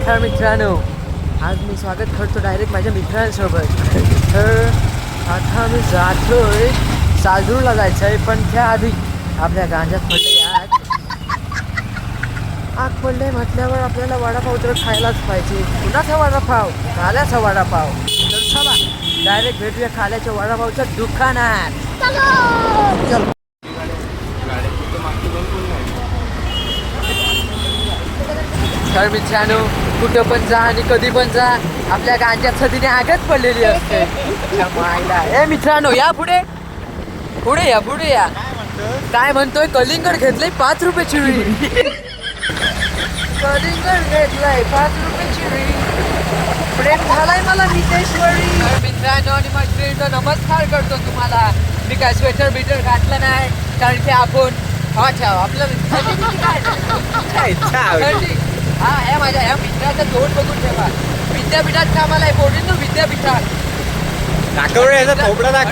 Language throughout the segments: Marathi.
नमस्कार मित्रांनो, आज मी स्वागत करतो डायरेक्ट माझ्या मित्रांसोबत. तर आता मी जातोय सालदूरला जायचं आहे, पण त्याआधी आपल्या गांजात पडले आग पडले म्हटल्यावर आपल्याला वडापाव तर खायलाच पाहिजे. कुणाचा वडापाव? खाल्याचा वडापाव. तर चला डायरेक्ट भेटूया खाल्याच्या वडापावच्या दुकानात. चल. तर मित्रांनो, कुठं पण जा आणि कधी पण जा, आपल्या गांजात सदीने आगच पडलेली असते. ए मित्रांनो, या पुढे पुढे या, पुढे या. काय म्हणतोय? कलिंगड घेतलंय 5 रुपये चिळी. कलिंगड घेतलंय 5 रुपये चिळी. प्रेम झालाय मला नितेश्वरी. मित्रांनो आणि मैत्रिणींनो, नमस्कार करतो तुम्हाला. मी काय स्वेटर बिटर घातलं नाही, कारण की आपण आपलं हा या माझ्या या मित्राचा तोंड बघून ठेवा. विद्यापीठात कामाला आहे, पोरींनो विद्यापीठात.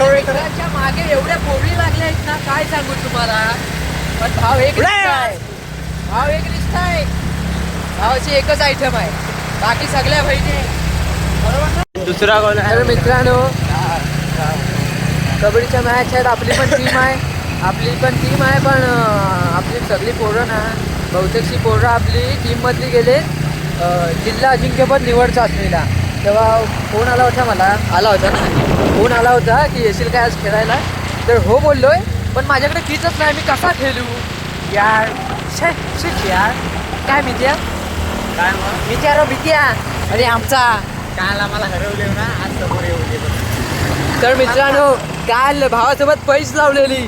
मित्राच्या मागे एवढ्या पोरी लागल्या आहेत ना, काय सांगू तुम्हाला. पण भाव एक रिश्ता आहे, भाव एक रिश्ता आहे. भावाची एकच आयटम आहे, बाकी सगळ्या बहिणी. बरोबर. दुसरा कोण आहे? मित्रांनो, कबड्डीच्या मॅच आहेत. आपली पण टीम आहे, पण आपली सगळी पोरं ना, बहुतेकशी पोरं आपली टीममधली गेले जिल्हा अजिंक्यपद निवड चाचणीला. तेव्हा फोन आला होता की येशील काय आज खेळायला. तर हो बोललोय, पण माझ्याकडे किटच नाही, मी कसा खेळू यार. शिट यार. काय मित्या अरे आमचा काल आम्हाला हरवले ना, आज समोर येऊ. तर मित्रांनो, काल भावासोबत पैस लावलेली,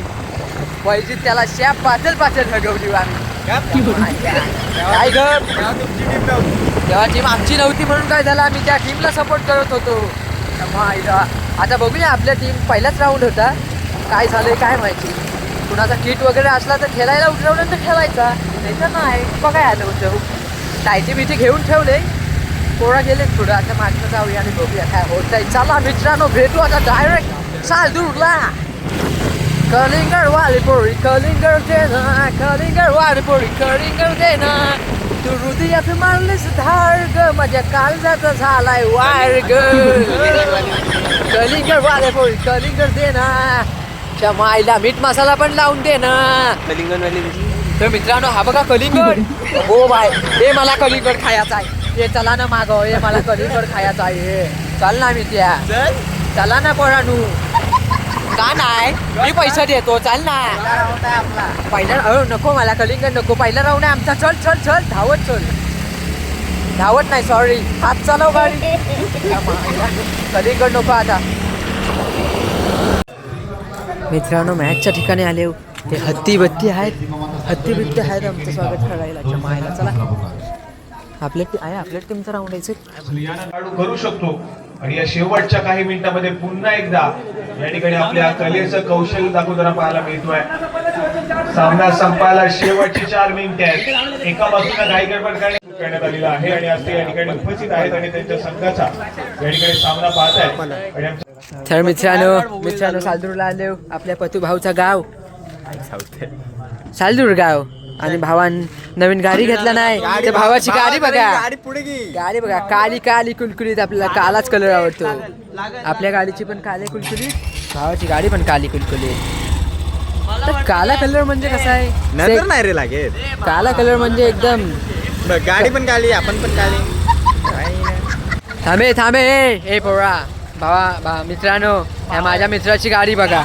पैसे त्याला शॅप पाचल ठगवली आम्ही. काय ग, तेव्हा टीम आमची नव्हती म्हणून काय झालं, आम्ही त्या टीमला सपोर्ट करत होतो. आता बघूया, आपल्या टीम पहिलाच राऊंड होता, काय झालंय काय माहिती. कुणाचा किट वगैरे असला तर खेळायला उठवलं तर खेळायचा, नाही तर नाही. बघाय आलं होतं, टायटी बिटी घेऊन ठेवले, पोळा गेले पुढं. आता मागचं जाऊया आणि बघूया काय होत आहे. चला मित्रांनो, भेटू आता डायरेक्ट सालदूरला. कलिंगड वालीपोळी, कलिंगड देना, कलिंगड वालीपोळी, कलिंगड देना. तू हृदयात मारलीस धार ग, माझ्या काळजात झालाय वार ग. कलिंगड वालीपोळी, कलिंगड देना. त्या माईला मीठ मसाला पण लावून दे ना. कलिंगड वाली. तर मित्रांनो, हा बघा कलिंगड. हो बाय, हे मला कलिंगड खायचा आहे. हे चला ना मागव, हे मला कलिंगड खायचा आहे. चल ना मित्या, चला ना पोरानू. का नाही, मी पैसा देतो, चल ना. पहिला नको, मला कलिंगड नको. पहिला राऊंड आहे आमचा. चल चल चल, धावत नाही, सॉरी, हात चालव गाडी. कलिंगड नको आता. मित्रांनो, मॅचच्या ठिकाणी आले. ते हत्ती बित्ती आहेत आमचं स्वागत करायला. मायला चला, आपल्या टीमचा राऊंड यायचं करू शकतो. आणि या शेवटच्या काही मिनिटांमध्ये पुन्हा एकदा या ठिकाणी आपल्या कलेचं कौशल्य दाखवताना पाहायला मिळतोय. सामना संपायला शेवटची 4 मिनिटे आहेत. एका बाजूला काही गडबड करण्यात आलेला आहे आणि आज ते या ठिकाणी उपस्थित आहेत आणि त्यांच्या संघाचा या ठिकाणी सामना पाहत आहेत. तर मित्रांनो सालदूरला आले. आपल्या पतू भाऊचा गाव सालदूर गाव. आणि भावान नवीन गाडी घेतला नाही, त्या भावाची गाडी बघा, गाडी बघा, काली काली कुलकुलीत. आपल्याला कालाच कलर आवडतो. आपल्या गाडीची पण काली कुलकुलीत, भावाची गाडी पण काली कुलकुलीत. तर काला कलर म्हणजे कसा आहे, नजर नाही रे लागेल. काला कलर म्हणजे एकदम गाडी पण काली, आपण पण काली. थांबे ए पोरा भावा. मित्रांनो, ह्या माझ्या मित्राची गाडी बघा.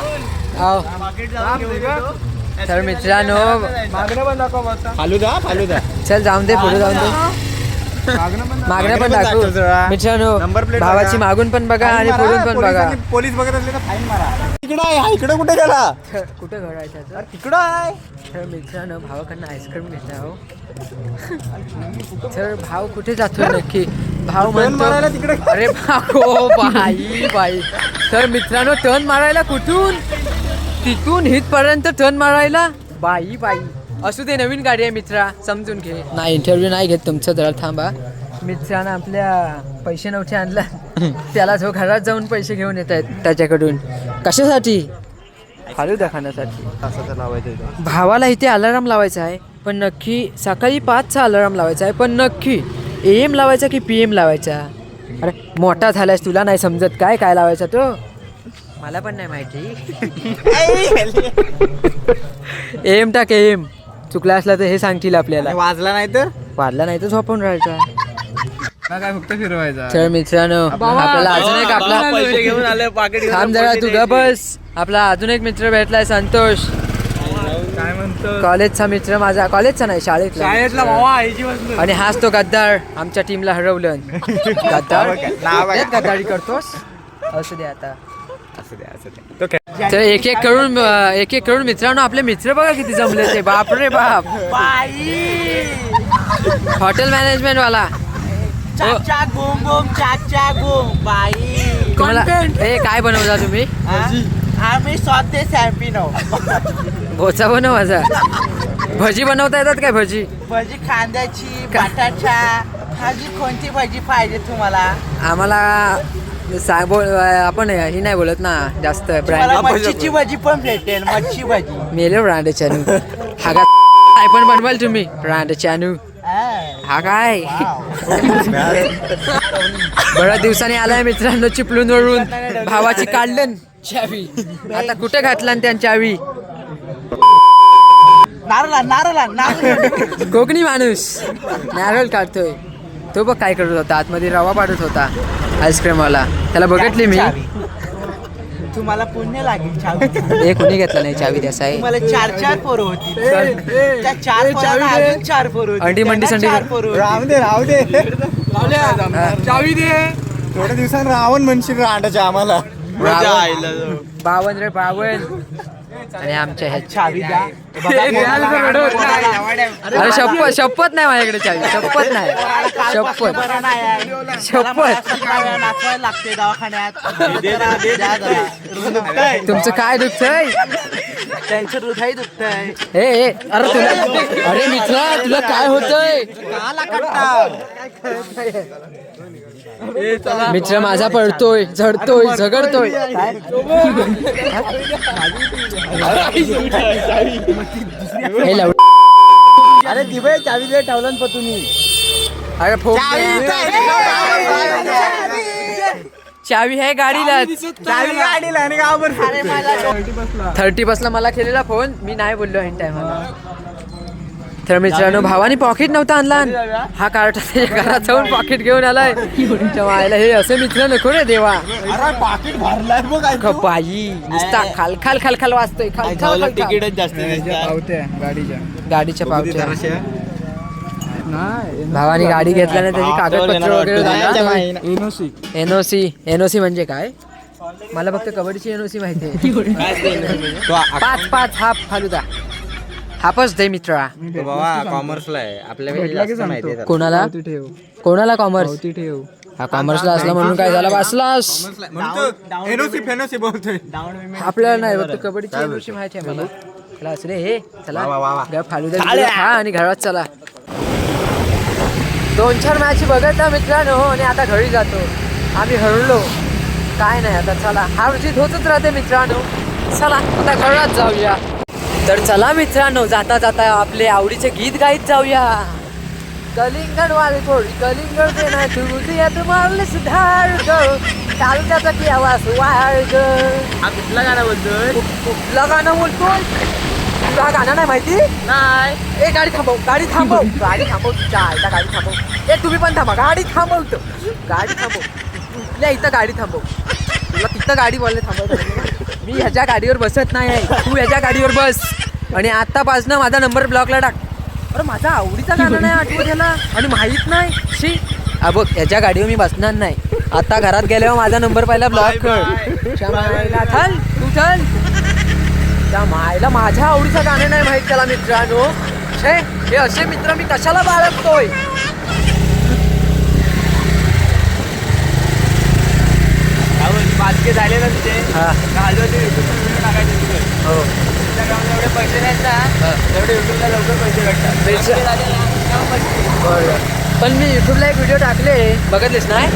तर मित्रांनो, फालुदा चल जाऊन दे, पुढे जाऊन दे. मागणं पण दाखवू मित्रांनो. भावाची मागून पण बघा आणि पुढून पण बघा. पोलीस बघत असले तर फाईन मारा. इकडे कुठे गेला? कुठे घडायचं तिकडं आहे. तर मित्रांनो, भावाकडनं आईस्क्रीम घेत आहो. तर भाव कुठे जातोय नक्की? भाव म्हणतो तिकडे. अरे भाऊ, बाई. तर मित्रांनो, टर्न मारायला कुठून? तिथून हितपर्यंत टर्न मारायला. बाई असू दे, नवीन गाडी आहे मित्रा, समजून घे. नाही, इंटरव्ह्यू नाही घेत तुमचं, जरा थांबा. मित्रानं आपल्या पैसे नव्हते आणला, त्याला जो घरात जाऊन पैसे घेऊन येत आहेत त्याच्याकडून. कशासाठी? फालुदा खाण्यासाठी. भावाला इथे अलाराम लावायचा आहे, पण नक्की सकाळी 5चा अलाराम लावायचा आहे, पण नक्की AM लावायचा की PM लावायचा? अरे मोठा झालायस तुला नाही समजत काय काय लावायचा तो? मला पण नाही माहिती. AM टाक AM. चुकला असला तर हे सांगतील आपल्याला. वाजला नाही तर वाढला नाही तर झोपून राहायचा. काय फक्त फिरवायचा. चल मित्रांनो आपल्याला अजून एक आपला पैसे घेऊन आले पाकिट थांब जरा तू ग बस. आपला अजून एक मित्र भेटलाय संतोष. काय म्हणतो कॉलेजचा मित्र माझा. कॉलेजचा नाही शाळेतला भावा आईची वस्तू. आणि हाच तो गद्दार आमच्या टीमला हरवलं. गद्दार त्यात गद्दारी करतोस. असू दे आता. तर एक एक करून मित्रांनो आपले मित्र बघा किती जमले ते. बाप रे बाप. हॉटेल मॅनेजमेंट वाला चाचा गुम गुम चाचा गुम बाई. तुम्हाला हे काय बनवता तुम्ही? आम्ही स्वतः सॅम्पिनो. भोचा बनव माझा. भजी बनवता येतात काय? भजी भजी कांद्याची बटाटा भाजी कोणती भजी पाहिजे तुम्हाला? आम्हाला आपण ही नाही बोलत ना जास्त. मला ब्रँड मच्छीची भजी पण भेटेल. मच्छी भजी मेले ब्रँड चानू. हा काय पण बनवाल तुम्ही? ब्रँड चानू हा काय? बऱ्याच दिवसांनी आलाय मित्रांनो चिपळूण वरून. भावाची काढलं चावी. आता कुठे घातला त्यांची चावी? नारळ कोकणी माणूस नारळ काढतोय. तो बघ काय करत होता. आतमध्ये रवा पाडत होता आईस्क्रीम वाला. त्याला बघितली मी. तुम्हाला पुण्य लागेल चावी. हे कोणी घेतला नाही चावी त्याचा आहे. तुम्हाला 4 पोरं होती. त्या 4 पोरांना अजून 4 पोरं होती. अंडी मंडी संडी. 4 पोरं होती. राहू दे चावी दे. थोड्या दिवसांनी रावण म्हणशील रांडाच्या आम्हाला. बावन रे बावन. आणि आमच्या ह्या चावी द्या. अरे शपथ शपथ नाही माझ्याकडे चावी. शपथ नाही. शपथ शपथ. लागते दवाखान्यात. तुमचं काय दुखतंय? त्यांचं हृदय दुखतंय. ए अरे तुला अरे मित्रा तुला काय होतंय? मित्र माझा पडतोय झडतोय झगडतोय. हे लव. अरे दिवे चावी दे ठेवलं तुम्ही. अरे चावी आहे गाडीला. चावी गाडीला आणि गावभर. 30 बसला मला केलेला फोन. मी नाही बोललो ऐन टायमाला. तर मित्रांनो भावानी पॉकेट नव्हता आणला. हा कार्ट त्याच्या घरात जाऊन पॉकेट घेऊन आलाय. आयला हे असे मित्र नको रे देवा. पाकिट भरलाय बघ. बाई नुसता खाल खाल खाल खाल वाजतोय. खाल खाल खाल खाल. गाडीच्या पावत्या. भावानी गाडी घेतल्याने त्याची कागदपत्र वगैरे. एनओसी म्हणजे काय? मला फक्त कबड्डीची एनओसी माहिती आहे. 5 हाफ फालुदा. हापच दे मित्रा. कॉमर्सला आहे आपल्या. कोणाला कॉमर्स? हा कॉमर्सला असला म्हणून काय झाला? वाचलास. एनओसी बोलतोय. आपल्याला नाही फक्त कबड्डीची एनओसी माहिती आहे मला. चला असले हे चला फालुदा खा आणि घरात चला. 2-4 मॅच बघत मित्रांनो आणि आता घरी जातो. आम्ही हरलो काय नाही. आता चला हार जीत होतच राहते मित्रांनो. चला आता घरात जाऊया. तर चला मित्रांनो जाता जाता आपले आवडीचे गीत गाईत जाऊया. कलिंगड वाले थोडी कलिंगड दे ना तुझी आता मारले सुधार ग. तालुक्याचा की आवाज वाळ ग. कुठला गाणं बोलतोय? कुठला गाणं बोलतोय? तुला हा गाणं नाही माहिती? नाही. ए गाडी थांबव गाडी थांबव गाडी थांबव. तुझ्या आईला गाडी थांबव. ए तुम्ही पण थांबा. गाडी थांबवतो. गाडी थांबव. तुला इथं गाडी थांबव. तुला तिथं गाडी बोलले थांबव. मी ह्याच्या गाडीवर बसत नाही आहे. तू ह्याच्या गाडीवर बस. आणि आत्तापासनं माझा नंबर ब्लॉकला टाक. अरे माझा आवडीचा गाणं नाही आठवत याला आणि माहीत नाही. शी बघ ह्याच्या गाडीवर मी बसणार नाही. आता घरात गेल्यावर माझा नंबर पहिला ब्लॉक कर. चल तू चल. त्या मायला माझ्या आवडीचं गाणं नाही माहित त्याला मित्रांनो. हे असे मित्र मी कशाला बाळगतोय? बातके झाले ना तिथे. हो एवढे पैसे नाहीत ना तेवढे युट्यूबला लवकर पैसे भेटतात. पण मी युट्यूबला एक व्हिडिओ टाकले बघितलेस नाही?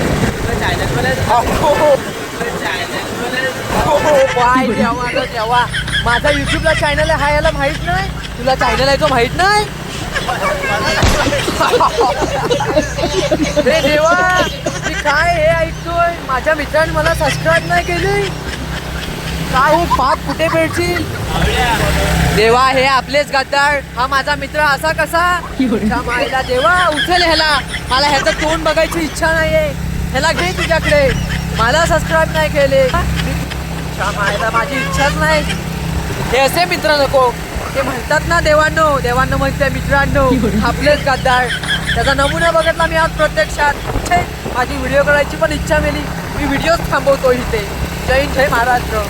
तेव्हा माझा युट्यूबला चॅनल आहे हा याला माहित नाही. तुला चॅनल आहे तो माहित नाही. हे देवा, मी काय हे ऐकतोय? माझ्या मित्राने मला सबस्क्राईब नाही केली. काय हो, पाप कुठे भेटतील? देवा, हे आपलेच गद्दार. हा माझा मित्र असा कसा? मायला देवा, उचल ह्याला. मला ह्याचं तोंड बघायची इच्छा नाहीये. ह्याला घे तुझ्याकडे. मला सबस्क्राईब नाही केले. मायला माझी इच्छाच नाही. हे असे मित्र नको. ते म्हणतात ना देवांनो म्हणते मित्रांनो, आपलेच गद्दार. त्याचा नमुना बघितला मी आज प्रत्यक्षात. कुठे माझी व्हिडिओ करायची पण इच्छा मिळाली. मी व्हिडिओच थांबवतो इथे. जय हिंद, जय महाराष्ट्र.